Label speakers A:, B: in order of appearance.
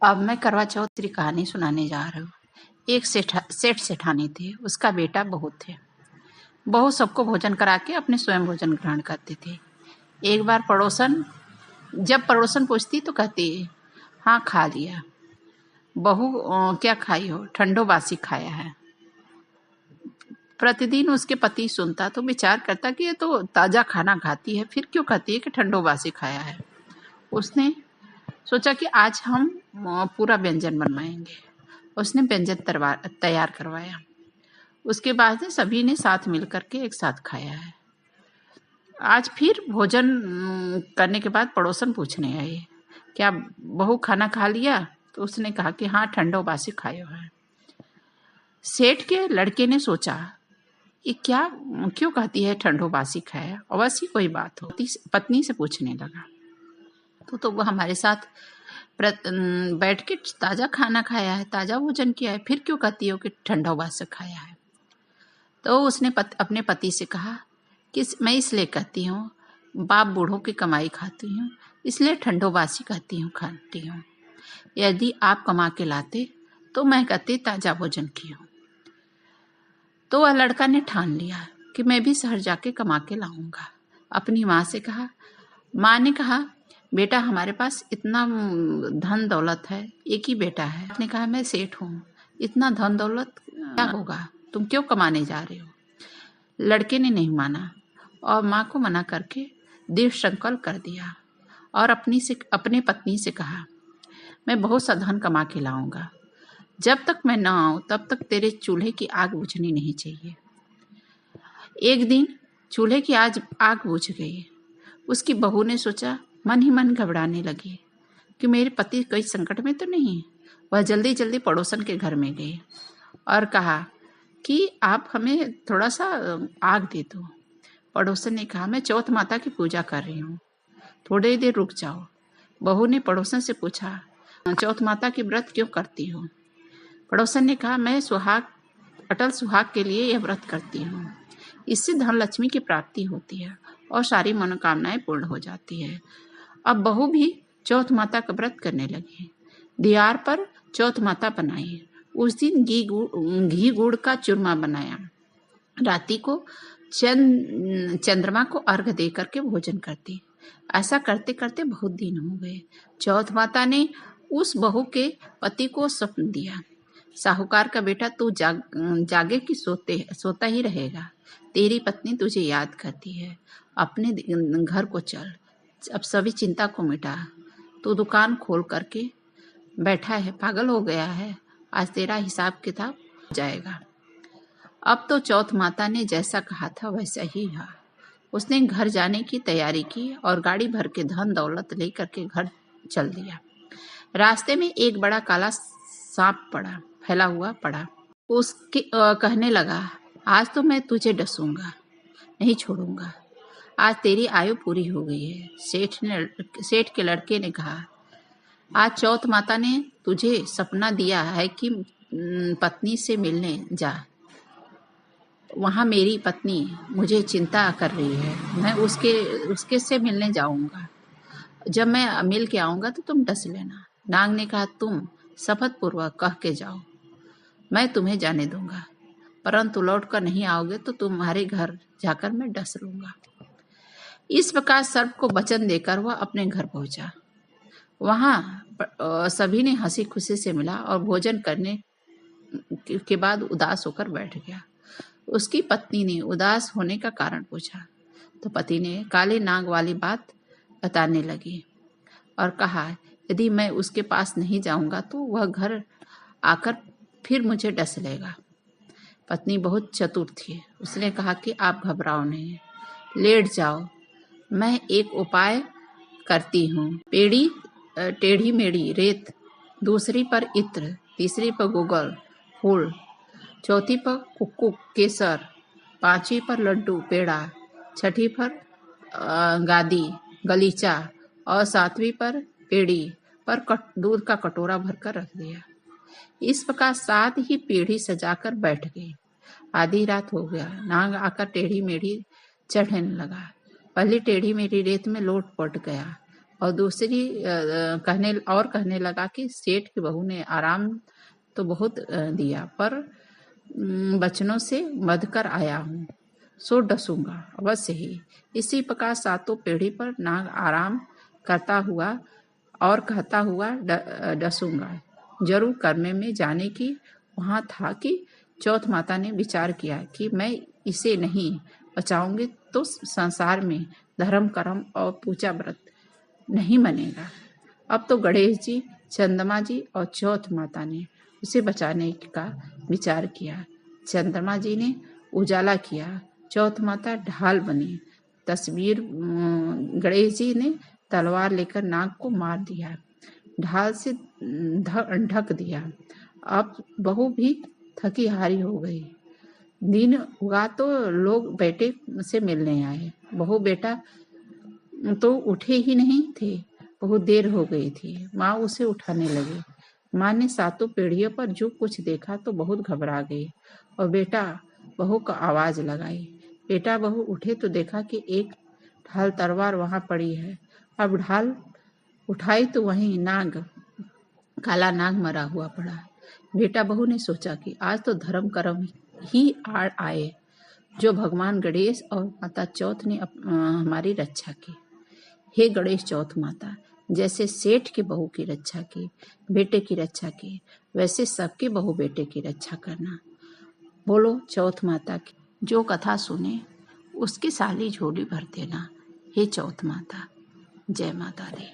A: अब मैं करवा चौथ की कहानी सुनाने जा रही हूँ। एक सेठ सेठानी थे, उसका बेटा बहू थे। बहू सबको भोजन करा के अपने स्वयं भोजन ग्रहण करते थे। एक बार जब पड़ोसन पूछती तो कहती, हाँ खा लिया। बहू, क्या खाई हो? ठंडो बासी खाया है। प्रतिदिन उसके पति सुनता तो विचार करता कि ये तो ताजा खाना खाती है, फिर क्यों कहती है कि ठंडो बासी खाया है। उसने सोचा कि आज हम पूरा व्यंजन बनवाएंगे। उसने व्यंजन तैयार करवाया। उसके बाद सभी ने साथ मिलकर के एक साथ खाया है। आज फिर भोजन करने के बाद पड़ोसन पूछने आए, क्या बहू खाना खा लिया? तो उसने कहा कि हाँ, ठंडो बासी खायो है। सेठ के लड़के ने सोचा, ये क्यों कहती है ठंडो बासी खाया? अवश्य कोई बात हो। पत्नी से पूछने लगा, तो वो हमारे साथ बैठ के ताजा खाना खाया है, ताजा भोजन किया है, फिर क्यों कहती हो कि ठंडा बासी खाया है? तो उसने अपने पति से कहा कि मैं इसलिए कहती हूँ, बाप बूढ़ों की कमाई खाती हूँ, इसलिए ठंडो बासी खाती हूँ। यदि आप कमा के लाते तो मैं कहती ताजा भोजन की हूँ। तो वह लड़का ने ठान लिया कि मैं भी शहर जाके कमा के लाऊंगा। अपनी माँ से कहा। माँ ने कहा, बेटा लड़के पास इतना धन दौलत है, एक ही बेटा है। उसने कहा, मैं सेठ हूँ, इतना धन दौलत क्या होगा, तुम क्यों कमाने जा रहे हो? लड़के ने नहीं माना और माँ को मना करके दृढ़ संकल्प कर दिया और अपने पत्नी से कहा, मैं बहुत सा धन कमा के लाऊंगा। जब तक मैं न आऊं तब तक तेरे चूल्हे की आग बुझनी नहीं चाहिए। एक दिन चूल्हे की आग बुझ गई। उसकी बहू ने सोचा, मन ही मन घबराने लगी कि मेरे पति कई संकट में तो नहीं। वह जल्दी जल्दी पड़ोसन के घर में गई और कहा कि आप हमें थोड़ा सा आग दे दो। पड़ोसन ने कहा, मैं चौथ माता की पूजा कर रही हूँ, थोड़ी देर रुक जाओ। बहू ने पड़ोसन से पूछा, चौथ माता की व्रत क्यों करती हो? पड़ोसन ने कहा, मैं अटल सुहाग के लिए यह व्रत करती हूँ। इससे धन लक्ष्मी की प्राप्ति होती है और सारी मनोकामनाएं पूर्ण हो जाती है। अब बहू भी चौथ माता का व्रत करने लगी। दियार पर चौथ माता बनाई। उस दिन घी गुड़ का चूरमा बनाया। रात्रि को चंद्रमा को अर्घ दे करके भोजन करती। ऐसा करते करते बहुत दिन हो गए। चौथ माता ने उस बहू के पति को स्वप्न दिया, साहूकार का बेटा तू जागे कि सोता ही रहेगा। तेरी पत्नी तुझे याद करती है, अपने घर को चल, अब सभी चिंता को मिटा। तू दुकान खोल करके बैठा है, पागल हो गया है, आज तेरा हिसाब किताब हो जाएगा। अब तो चौथ माता ने जैसा कहा था वैसा ही हुआ। उसने घर जाने की तैयारी की और गाड़ी भर के धन दौलत लेकर के घर चल दिया। रास्ते में एक बड़ा काला सांप फैला हुआ पड़ा। उसके कहने लगा, आज तो मैं तुझे डसूंगा, नहीं छोड़ूंगा। आज तेरी आयु पूरी हो गई है। सेठ के लड़के ने कहा, आज चौथ माता ने तुझे सपना दिया है कि पत्नी से मिलने जा। वहाँ मेरी पत्नी मुझे चिंता कर रही है, मैं उसके से मिलने जाऊंगा। जब मैं मिल के आऊंगा तो तुम डस लेना। नाग ने कहा, तुम शपथ पूर्वक कह के जाओ, मैं तुम्हें जाने दूंगा, परंतु लौट कर नहीं आओगे तो तुम्हारे घर जाकर मैं डस लूंगा। इस प्रकार सर्प को वचन देकर वह अपने घर पहुंचा। वहां सभी ने हंसी खुशी से मिला और भोजन करने के बाद उदास होकर बैठ गया। उसकी पत्नी ने उदास होने का कारण पूछा तो पति ने काले नाग वाली बात बताने लगी और कहा, यदि मैं उसके पास नहीं जाऊंगा तो वह घर आकर फिर मुझे डस लेगा। पत्नी बहुत चतुर थी। उसने कहा कि आप घबराओ नहीं, लेट जाओ, मैं एक उपाय करती हूँ। टेढ़ी मेढ़ी रेत, दूसरी पर इत्र, तीसरी पर गुगल फूल, चौथी पर कुक्कू केसर, पांचवी पर लड्डू पेड़ा, छठी पर गादी गलीचा और सातवीं पर पेड़ी पर दूध का कटोरा भरकर रख दिया। इस प्रकार 7 ही पीढ़ी सजाकर बैठ गई। आधी रात हो गया। नाग आकर टेढ़ी मेढ़ी चढ़ने लगा। पहली टेढ़ी मेढ़ी रेत में लोट पट गया। और दूसरी कहने लगा कि सेठ की बहू ने आराम तो बहुत दिया, पर बचनों से मध कर आया हूँ, सो डसूंगा अवश्य ही। इसी प्रकार सातों पीढ़ी पर नाग आराम करता हुआ और कहता हुआ डसूंगा। जरूर कर्मे में जाने की वहां था कि चौथ माता ने विचार किया कि मैं इसे नहीं बचाऊंगी तो संसार में धर्म कर्म और पूजा व्रत नहीं बनेगा। अब तो गणेश जी, चंद्रमा जी और चौथ माता ने उसे बचाने का विचार किया। चंद्रमा जी ने उजाला किया, चौथ माता ढाल बनी। गणेश जी ने तलवार लेकर नाग को मार दिया, ढाल से ढक दिया। अब बहू भी थकी हारी हो गई। दिन हुआ तो लोग बेटे से मिलने आए। बहू बेटा तो उठे ही नहीं थे, बहुत देर हो गई थी। माँ उसे उठाने लगी। माँ ने सातों पीढ़ियों पर जो कुछ देखा तो बहुत घबरा गई और बेटा बहू को आवाज लगाई। बेटा बहू उठे तो देखा कि एक ढाल तलवार वहां पड़ी है। अब ढाल उठाई तो वहीं काला नाग मरा हुआ पड़ा। बेटा बहू ने सोचा कि आज तो धर्म कर्म ही आड़ आए, जो भगवान गणेश और माता चौथ ने हमारी रक्षा की। हे गणेश चौथ माता, जैसे सेठ की बहू की रक्षा की, बेटे की रक्षा की, वैसे सबके बहू बेटे की रक्षा करना। बोलो चौथ माता की। जो कथा सुने उसकी साली झोली भर देना। हे चौथ माता, जय माता दी।